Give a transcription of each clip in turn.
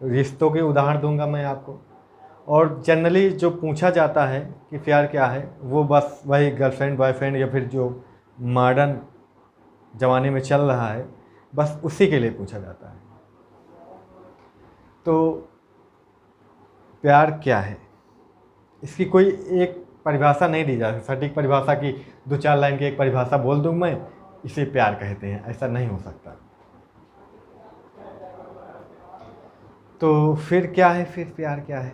रिश्तों के उदाहरण दूंगा मैं आपको। और जनरली जो पूछा जाता है कि प्यार क्या है, वो बस वही गर्लफ्रेंड बॉयफ्रेंड या फिर जो मॉडर्न ज़माने में चल रहा है, बस उसी के लिए पूछा जाता है। तो प्यार क्या है, इसकी कोई एक परिभाषा नहीं दी जा सकती, सटीक परिभाषा की 2-4 लाइन की एक परिभाषा बोल दूँ मैं, इसे प्यार कहते हैं, ऐसा नहीं हो सकता। तो फिर क्या है, फिर प्यार क्या है?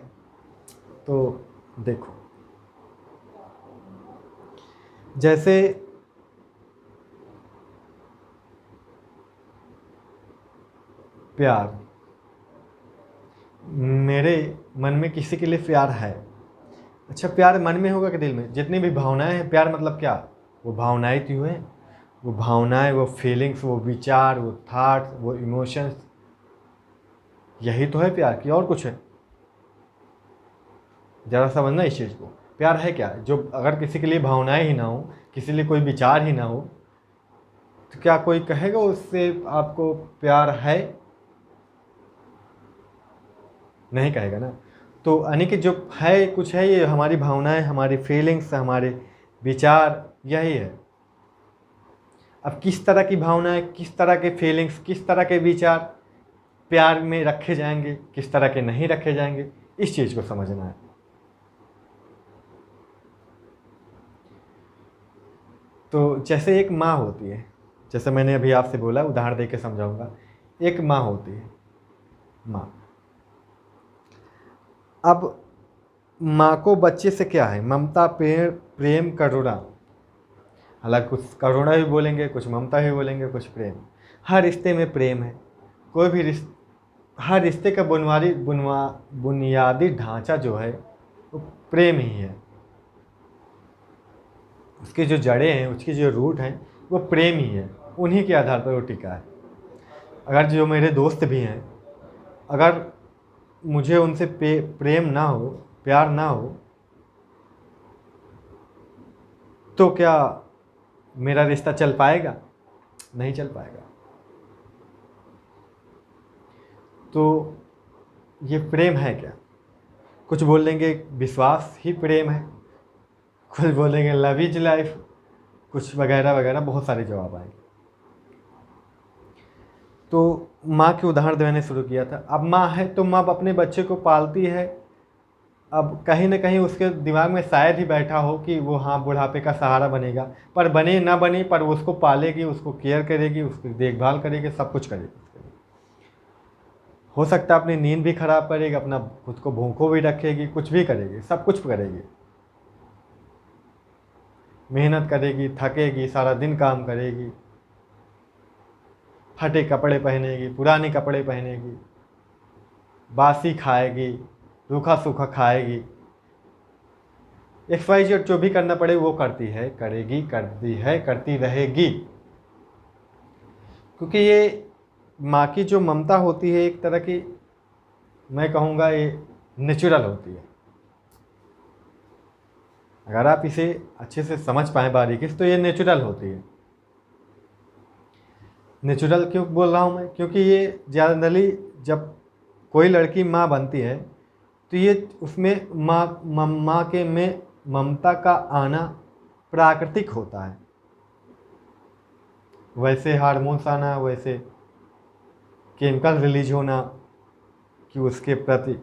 तो देखो, जैसे प्यार, मेरे मन में किसी के लिए प्यार है। अच्छा, प्यार मन में होगा कि दिल में? जितनी भी भावनाएं हैं, प्यार मतलब क्या? वो भावनाएं तो हैं, वो भावनाएं, वो फीलिंग्स, वो विचार, वो थॉट्स, वो इमोशंस, यही तो है प्यार की, और कुछ है? ज़रा समझना इस चीज़ को। प्यार है क्या? जो अगर किसी के लिए भावनाएं ही ना हो, किसी लिए कोई विचार ही ना हो, तो क्या कोई कहेगा उससे आपको प्यार है? नहीं कहेगा ना। तो यानी कि जो है, कुछ है, ये हमारी भावनाएं, हमारी फीलिंग्स, हमारे विचार, यही है। अब किस तरह की भावनाएं, किस तरह के फीलिंग्स, किस तरह के विचार प्यार में रखे जाएंगे, किस तरह के नहीं रखे जाएंगे, इस चीज़ को समझना है। तो जैसे एक माँ होती है, जैसे मैंने अभी आपसे बोला, उदाहरण देके समझाऊंगा। एक माँ होती है, माँ। अब माँ को बच्चे से क्या है? ममता, प्रेम, करुणा। हालांकि कुछ करुणा भी बोलेंगे, कुछ ममता भी बोलेंगे, कुछ प्रेम। हर रिश्ते में प्रेम है। कोई भी हर रिश्ते का बुनियादी ढांचा जो है वो प्रेम ही है। उसकी जो जड़ें हैं, उसकी जो रूट हैं, वो प्रेम ही है। उन्हीं के आधार पर वो टिका है। अगर जो मेरे दोस्त भी हैं, अगर मुझे उनसे प्रेम ना हो, प्यार ना हो, तो क्या मेरा रिश्ता चल पाएगा? नहीं चल पाएगा। तो ये प्रेम है क्या? कुछ बोलेंगे विश्वास ही प्रेम है, कुछ बोलेंगे लव इज लाइफ, कुछ वगैरह वगैरह, बहुत सारे जवाब आएंगे। तो माँ के उदाहरण मैंने शुरू किया था। अब माँ है तो माँ अपने बच्चे को पालती है। अब कहीं ना कहीं उसके दिमाग में शायद ही बैठा हो कि वो हाँ बुढ़ापे का सहारा बनेगा, पर बने ना बने, पर वो उसको पालेगी, उसको केयर करेगी, उसकी देखभाल करेगी, सब कुछ करेगी। हो सकता है अपनी नींद भी खराब करेगी, अपना खुद को भूखों भी रखेगी, कुछ भी करेगी, सब कुछ करेगी, मेहनत करेगी, थकेगी, सारा दिन काम करेगी, फटे कपड़े पहनेगी, पुराने कपड़े पहनेगी, बासी खाएगी, रूखा सूखा खाएगी, XYZ जो भी करना पड़े वो करती है, करेगी, करती है, करती रहेगी। क्योंकि ये माँ की जो ममता होती है, एक तरह की, मैं कहूँगा ये नेचुरल होती है। अगर आप इसे अच्छे से समझ पाएँ बारीकी से, तो ये नेचुरल होती है। नेचुरल क्यों बोल रहा हूँ मैं? क्योंकि ये जनरली जब कोई लड़की माँ बनती है, तो ये उसमें माँ के में ममता का आना प्राकृतिक होता है। वैसे हार्मोन्स आना, वैसे केमिकल रिलीज होना कि उसके प्रति,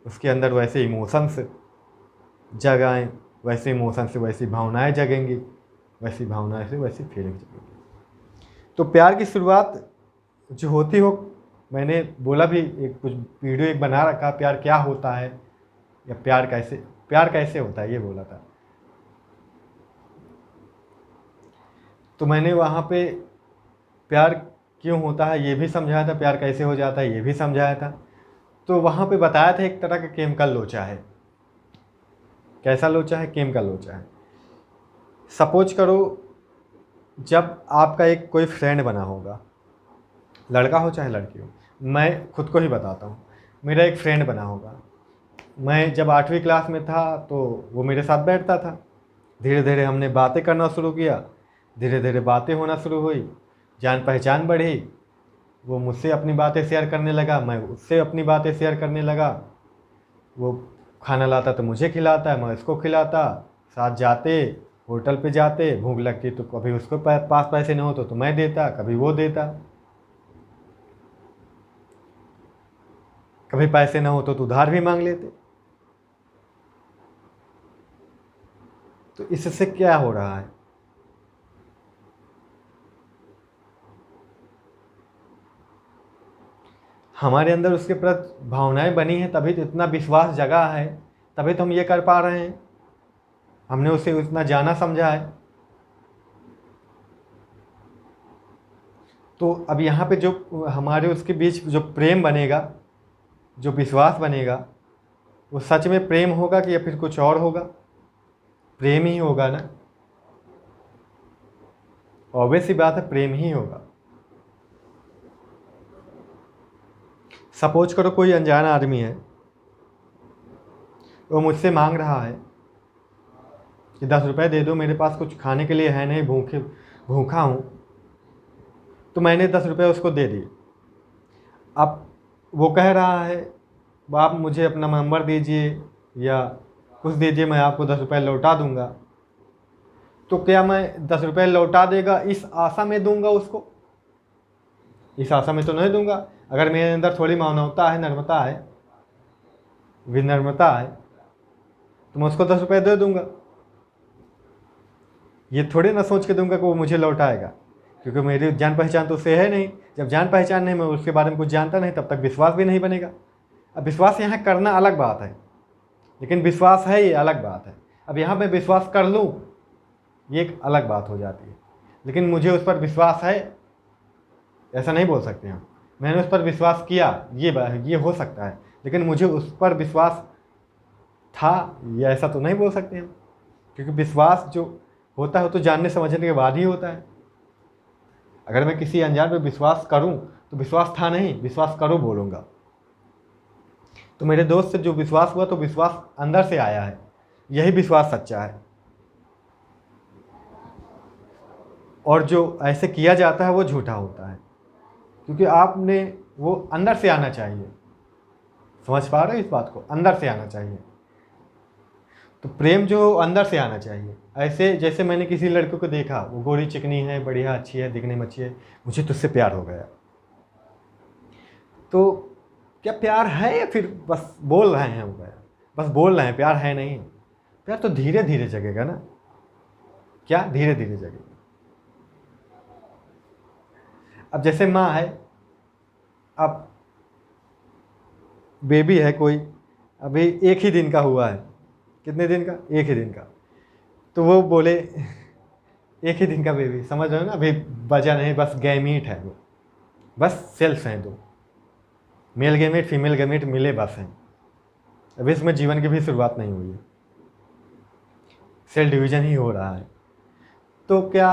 उसके अंदर वैसे इमोशंस जगाएं, वैसे इमोशन से वैसी भावनाएं जगेंगी, वैसी भावनाएं से वैसी फीलिंग जगेंगी। तो प्यार की शुरुआत जो होती हो, मैंने बोला भी, एक कुछ वीडियो एक बना रखा, प्यार क्या होता है या प्यार कैसे होता है, ये बोला था। तो मैंने वहाँ पे प्यार क्यों होता है ये भी समझाया था, प्यार कैसे हो जाता है ये भी समझाया था। तो वहाँ पे बताया था एक तरह का केमिकल लोचा है। कैसा लोचा है? केमिकल लोचा है। सपोज करो, जब आपका एक कोई फ्रेंड बना होगा, लड़का हो चाहे लड़की हो, मैं खुद को ही बताता हूँ, मेरा एक फ्रेंड बना होगा। मैं जब 8वीं क्लास में था तो वो मेरे साथ बैठता था। धीरे धीरे हमने बातें करना शुरू किया, धीरे धीरे बातें होना शुरू हुई, जान पहचान बढ़ी। वो मुझसे अपनी बातें शेयर करने लगा, मैं उससे अपनी बातें शेयर करने लगा। वो खाना लाता तो मुझे खिलाता है, मैं उसको खिलाता, साथ जाते, होटल पे जाते, भूख लगती तो कभी उसको पास पैसे नहीं होते तो मैं देता, कभी वो देता, कभी पैसे ना हो तो उधार भी मांग लेते। तो इससे क्या हो रहा है? हमारे अंदर उसके प्रति भावनाएं बनी हैं, तभी तो इतना विश्वास जगा है, तभी तो हम ये कर पा रहे हैं। हमने उसे उतना जाना समझा है। तो अब यहाँ पे जो हमारे उसके बीच जो प्रेम बनेगा, जो विश्वास बनेगा, वो सच में प्रेम होगा कि या फिर कुछ और होगा? प्रेम ही होगा ना। ऑब्वियस सी बात है, प्रेम ही होगा। सपोज करो कोई अनजान आदमी है, वो मुझसे मांग रहा है कि 10 रुपये दे दो, मेरे पास कुछ खाने के लिए है नहीं, भूखा हूँ। तो मैंने 10 रुपये उसको दे दिए। अब वो कह रहा है, आप मुझे अपना नंबर दीजिए या कुछ दीजिए, मैं आपको 10 रुपये लौटा दूंगा। तो क्या मैं 10 रुपये लौटा देगा इस आशा में दूंगा उसको? इस आशा में तो नहीं दूंगा। अगर मेरे अंदर थोड़ी मानवता है, नर्मता है, विनम्रता है, तो मैं उसको 10 रुपये दे दूंगा। ये थोड़ी ना सोच के दूंगा कि वो मुझे लौटाएगा, क्योंकि मेरी जान पहचान तो उससे है नहीं। जब जान पहचान नहीं, मैं उसके बारे में कुछ जानता नहीं, तब तक विश्वास भी नहीं बनेगा। अब विश्वास यहाँ करना अलग बात है, लेकिन विश्वास है ये अलग बात है। अब यहाँ मैं विश्वास कर लूँ, ये एक अलग बात हो जाती है। लेकिन मुझे उस पर विश्वास है, ऐसा नहीं बोल सकते हम। मैंने उस पर विश्वास किया, ये हो सकता है, लेकिन मुझे उस पर विश्वास था, ये ऐसा तो नहीं बोल सकते हम। क्योंकि विश्वास जो होता है वो तो जानने समझने के बाद ही होता है। अगर मैं किसी अनजान पे विश्वास करूं तो विश्वास था नहीं, विश्वास करो बोलूँगा। तो मेरे दोस्त से जो विश्वास हुआ, तो विश्वास अंदर से आया है, यही विश्वास सच्चा है। और जो ऐसे किया जाता है वो झूठा होता है, क्योंकि आपने वो अंदर से आना चाहिए। समझ पा रहे हो इस बात को? अंदर से आना चाहिए। तो प्रेम जो अंदर से आना चाहिए। ऐसे जैसे मैंने किसी लड़के को देखा, वो गोरी चिकनी है, बढ़िया अच्छी है, दिखने में अच्छी है, मुझे तो उससे प्यार हो गया। तो क्या प्यार है या फिर बस बोल रहे हैं? हो गया, बस बोल रहे हैं, प्यार है नहीं। प्यार तो धीरे धीरे जगेगा ना। क्या धीरे धीरे जगेगा? अब जैसे माँ है, अब बेबी है कोई, अभी 1 ही दिन का हुआ है। कितने दिन का? 1 ही दिन का। तो वो बोले 1 ही दिन का बेबी, समझ रहे हो ना? अभी बचा नहीं, बस गैमीट है वो, बस सेल्स हैं दो, मेल गैमीट फीमेल गैमीट मिले बस हैं। अभी इसमें जीवन की भी शुरुआत नहीं हुई है, सेल डिवीजन ही हो रहा है। तो क्या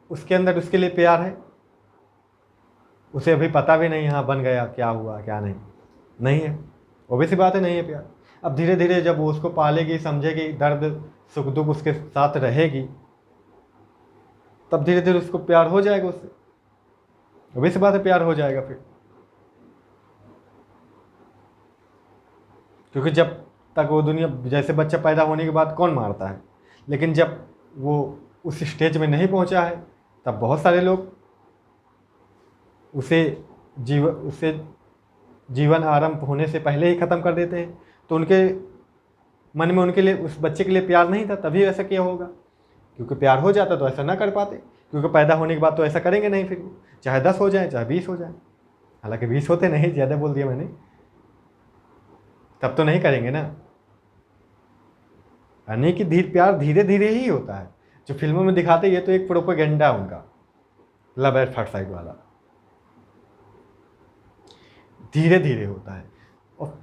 उसके अंदर उसके लिए प्यार है? उसे अभी पता भी नहीं, हाँ बन गया, क्या हुआ क्या नहीं है। ऑब्वियस सी बात है, नहीं है प्यार। अब धीरे धीरे जब वो उसको पालेगी, समझेगी, दर्द सुख दुख उसके साथ रहेगी, तब धीरे धीरे उसको प्यार हो जाएगा उससे। ऑब्वियस सी बात है, प्यार हो जाएगा फिर। क्योंकि जब तक वो दुनिया, जैसे बच्चा पैदा होने के बाद कौन मारता है, लेकिन जब वो उस स्टेज में नहीं पहुंचा है, तब बहुत सारे लोग उसे जीवन आरंभ होने से पहले ही ख़त्म कर देते हैं। तो उनके मन में उनके लिए, उस बच्चे के लिए प्यार नहीं था, तभी ऐसा किया होगा। क्योंकि प्यार हो जाता तो ऐसा ना कर पाते, क्योंकि पैदा होने के बाद तो ऐसा करेंगे नहीं फिर, चाहे 10 हो जाए चाहे 20 हो जाए। हालांकि 20 होते नहीं, ज़्यादा बोल दिया मैंने, तब तो नहीं करेंगे ना। यानी कि प्यार धीरे धीरे ही होता है। जो फिल्मों में दिखाते, ये तो एक प्रोपेगेंडा उनका, लव एट फर्स्ट साइट वाला, धीरे धीरे होता है। और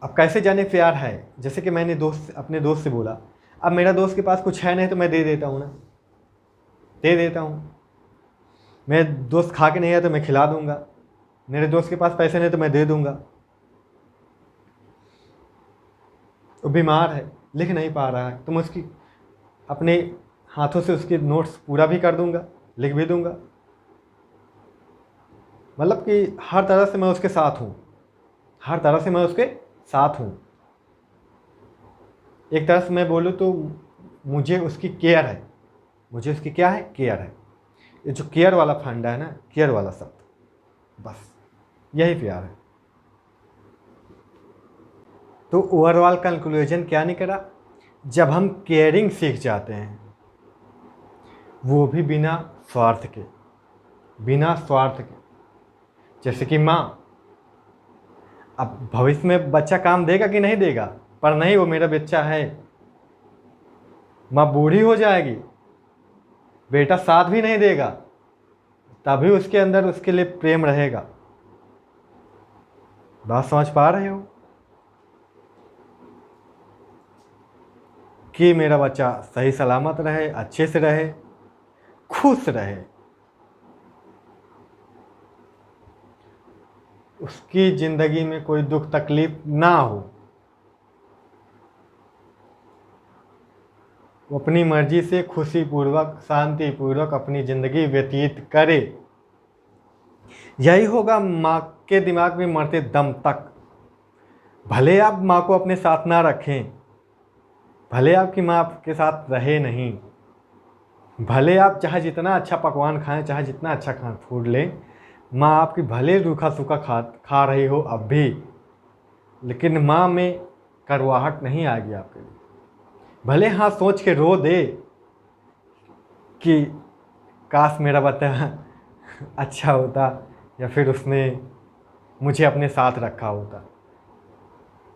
अब कैसे जाने प्यार है? जैसे कि मैंने अपने दोस्त से बोला, अब मेरा दोस्त के पास कुछ है नहीं तो मैं दे देता हूँ ना, दे देता हूँ। मेरे दोस्त खा के नहीं है तो मैं खिला दूंगा, मेरे दोस्त के पास पैसे नहीं तो मैं दे दूंगा। वो बीमार है, लिख नहीं पा रहा है, तो मैं उसकी अपने हाथों से उसके नोट्स पूरा भी कर दूंगा, लिख भी दूंगा। मतलब कि हर तरह से मैं उसके साथ हूँ, हर तरह से मैं उसके साथ हूँ। एक तरह से मैं बोलूँ तो मुझे उसकी केयर है, मुझे उसकी क्या है, केयर है। ये जो केयर वाला फंडा है ना, केयर वाला शब्द, बस यही प्यार है। तो ओवरऑल कंक्लूजन क्या निकला, जब हम केयरिंग सीख जाते हैं, वो भी बिना स्वार्थ के, बिना स्वार्थ के। जैसे कि माँ, अब भविष्य में बच्चा काम देगा कि नहीं देगा, पर नहीं, वो मेरा बच्चा है। माँ बूढ़ी हो जाएगी, बेटा साथ भी नहीं देगा, तभी उसके अंदर उसके लिए प्रेम रहेगा। बात समझ पा रहे हो कि मेरा बच्चा सही सलामत रहे, अच्छे से रहे, खुश रहे, उसकी ज़िंदगी में कोई दुख तकलीफ ना हो, वो अपनी मर्जी से खुशीपूर्वक शांतिपूर्वक अपनी ज़िंदगी व्यतीत करे। यही होगा माँ के दिमाग में मरते दम तक। भले आप माँ को अपने साथ ना रखें, भले आपकी माँ आपके साथ रहे नहीं, भले आप चाहे जितना अच्छा पकवान खाएं, चाहे जितना अच्छा फूड लें, माँ आपकी भले रूखा सूखा खा रही हो अब भी, लेकिन माँ में करवाहट नहीं आएगी आपके लिए। भले हाँ सोच के रो दे कि काश मेरा बच्चा अच्छा होता, या फिर उसने मुझे अपने साथ रखा होता।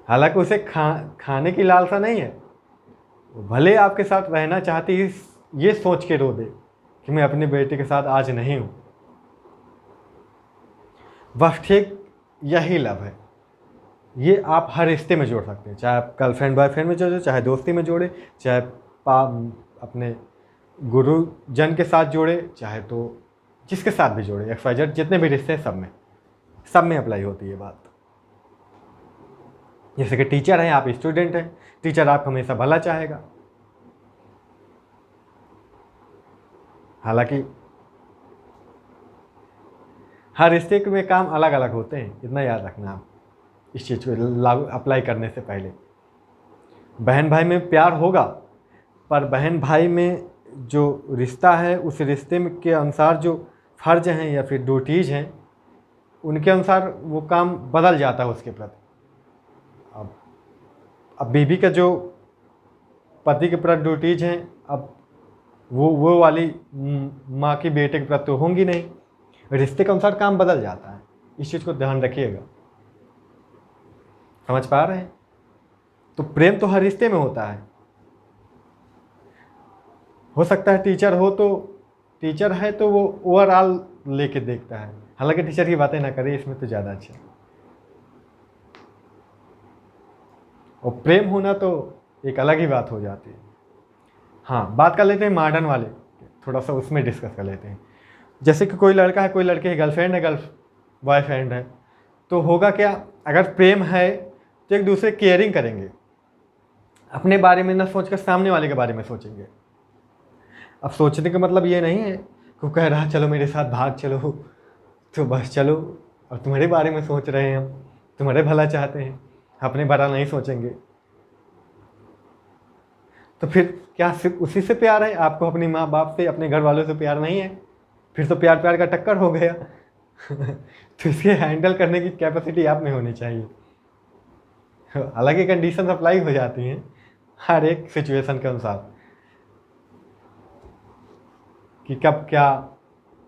हालांकि उसे खाने की लालसा नहीं है, भले आपके साथ रहना चाहती है, ये सोच के रो दे कि मैं अपने बेटे के साथ आज नहीं हूँ। बस ठीक यही लव है। ये आप हर रिश्ते में जोड़ सकते हैं, चाहे आप गर्लफ्रेंड बॉयफ्रेंड में जोड़े, चाहे दोस्ती में जोड़े, चाहे अपने गुरुजन के साथ जोड़े, चाहे तो जिसके साथ भी जोड़े, XYZ जितने भी रिश्ते हैं सब में अप्लाई होती है बात। जैसे कि टीचर हैं, आप स्टूडेंट हैं, टीचर आपका हमेशा भला चाहेगा। हालांकि हर रिश्ते में काम अलग अलग होते हैं, इतना याद रखना आप इस चीज़ को लागू अप्लाई करने से पहले। बहन भाई में प्यार होगा, पर बहन भाई में जो रिश्ता है, उस रिश्ते में के अनुसार जो फ़र्ज हैं या फिर ड्यूटीज़ हैं, उनके अनुसार वो काम बदल जाता है उसके प्रति। अब बीवी का जो पति के प्रति ड्यूटीज़ हैं, अब वो वाली माँ की बेटे के प्रति तो होंगी नहीं। रिश्ते के अनुसार काम बदल जाता है, इस चीज़ को ध्यान रखिएगा। समझ पा रहे हैं? तो प्रेम तो हर रिश्ते में होता है। हो सकता है टीचर है तो वो ओवरऑल लेके देखता है, हालांकि टीचर की बातें ना करें, इसमें तो ज़्यादा अच्छा। और प्रेम होना तो एक अलग ही बात हो जाती है। हाँ, बात कर लेते हैं मॉडर्न वाले, थोड़ा सा उसमें डिस्कस कर लेते हैं। जैसे कि कोई लड़का है, कोई लड़के की गर्लफ्रेंड है, बॉयफ्रेंड है, तो होगा क्या, अगर प्रेम है तो एक दूसरे केयरिंग करेंगे, अपने बारे में ना सोचकर सामने वाले के बारे में सोचेंगे। अब सोचने का मतलब ये नहीं है कि कह रहा चलो मेरे साथ भाग चलो, तो बस चलो, और तुम्हारे बारे में सोच रहे हैं, हम तुम्हारे भला चाहते हैं, अपने बारे नहीं सोचेंगे। तो फिर क्या सिर्फ उसी से प्यार है आपको, अपनी माँ बाप से, अपने घर वालों से प्यार नहीं है? फिर तो प्यार का टक्कर हो गया। तो इसके हैंडल करने की कैपेसिटी आप में होनी चाहिए। हालांकि कंडीशन अप्लाई हो जाती हैं हर एक सिचुएशन के अनुसार, कि कब क्या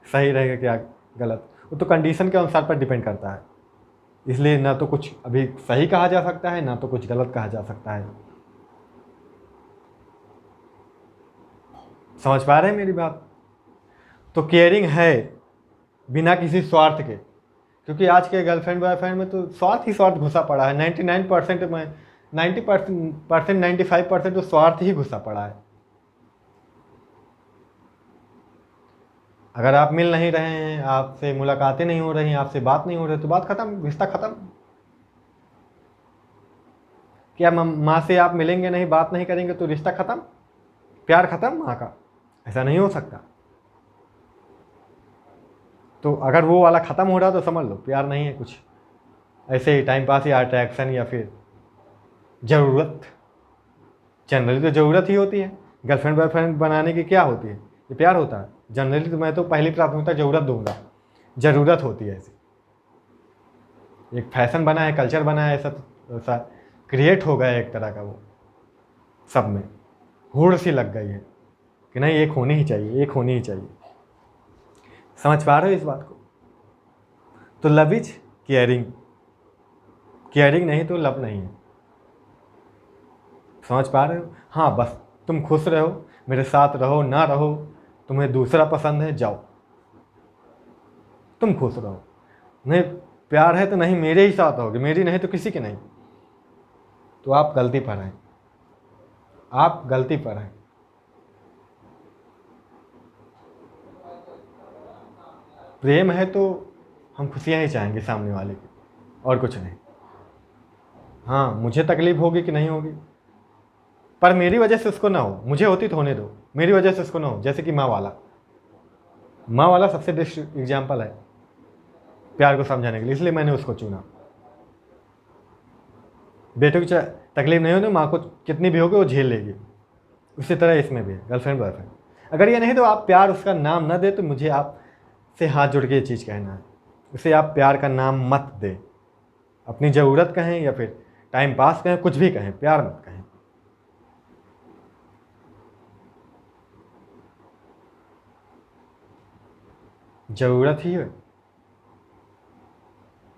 सही रहेगा क्या गलत, वो तो कंडीशन के अनुसार पर डिपेंड करता है। इसलिए ना तो कुछ अभी सही कहा जा सकता है, ना तो कुछ गलत कहा जा सकता है। समझ पा रहे हैं मेरी बात? तो केयरिंग है बिना किसी स्वार्थ के, क्योंकि आज के गर्लफ्रेंड बॉयफ्रेंड में तो स्वार्थ ही स्वार्थ घुसा पड़ा है। 99% में 90% 95% तो स्वार्थ ही घुसा पड़ा है। अगर आप मिल नहीं रहे हैं, आपसे मुलाकातें नहीं हो रही हैं, आपसे बात नहीं हो रही, तो बात खत्म, रिश्ता खत्म। क्या माँ से आप मिलेंगे नहीं, बात नहीं करेंगे तो रिश्ता खत्म, प्यार खत्म माँ का? ऐसा नहीं हो सकता। तो अगर वो वाला ख़त्म हो रहा तो समझ लो प्यार नहीं है, कुछ ऐसे ही टाइम पास या अट्रैक्शन या फिर ज़रूरत। जनरली तो ज़रूरत ही होती है, गर्लफ्रेंड बॉयफ्रेंड बनाने की क्या होती है, ये प्यार होता है। जनरली तो मैं तो पहली प्राथमिकता ज़रूरत दूंगा, ज़रूरत होती है ऐसी। एक फैशन बना है, कल्चर बना है, ऐसा क्रिएट हो गया है एक तरह का, वो सब में होड़ सी लग गई है कि नहीं एक होनी ही चाहिए, एक होनी ही चाहिए। समझ पा रहे हो इस बात को? तो लव इज केयरिंग, केयरिंग नहीं तो लव नहीं है। समझ पा रहे हो? हाँ, बस तुम खुश रहो, मेरे साथ रहो ना रहो, तुम्हें दूसरा पसंद है जाओ, तुम खुश रहो। नहीं प्यार है तो नहीं मेरे ही साथ रहोगे, मेरी नहीं तो किसी के नहीं, तो आप गलती पर हैं, आप गलती पर हैं। प्रेम है तो हम खुशियाँ ही चाहेंगे सामने वाले की, और कुछ नहीं। हाँ, मुझे तकलीफ होगी कि नहीं होगी, पर मेरी वजह से उसको ना हो, मुझे होती तो होने दो, मेरी वजह से उसको ना हो। जैसे कि माँ वाला सबसे बेस्ट एग्जाम्पल है प्यार को समझाने के लिए, इसलिए मैंने उसको चुना। बेटों की तकलीफ नहीं होती, माँ को कितनी भी होगी वो झेल लेगी। उसी तरह इसमें भी गर्लफ्रेंड बॉयफ्रेंड, अगर ये नहीं तो आप प्यार उसका नाम ना दे, तो मुझे आप से हाथ जोड़ के ये चीज़ कहना है, उसे आप प्यार का नाम मत दें। अपनी ज़रूरत कहें या फिर टाइम पास कहें, कुछ भी कहें, प्यार मत कहें। ज़रूरत ही है,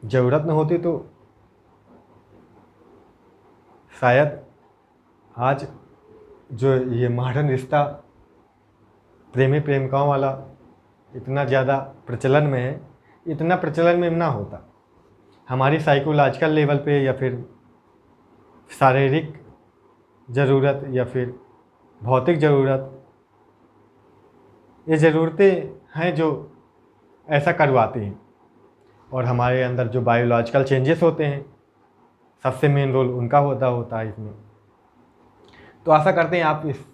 ज़रूरत न होती तो शायद आज जो ये मॉडर्न रिश्ता प्रेमी प्रेमिकाओं वाला इतना ज़्यादा प्रचलन में है, इतना प्रचलन में ना होता। हमारी साइकोलॉजिकल लेवल पे या फिर शारीरिक ज़रूरत या फिर भौतिक ज़रूरत, ये ज़रूरतें हैं जो ऐसा करवाती हैं। और हमारे अंदर जो बायोलॉजिकल चेंजेस होते हैं, सबसे मेन रोल उनका होता है इसमें। तो आशा करते हैं आप इस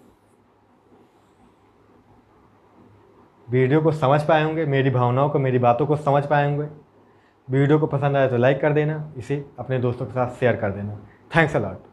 वीडियो को समझ पाए होंगे, मेरी भावनाओं को, मेरी बातों को समझ पाए होंगे। वीडियो को पसंद आया तो लाइक कर देना, इसे अपने दोस्तों के साथ शेयर कर देना। Thanks a lot.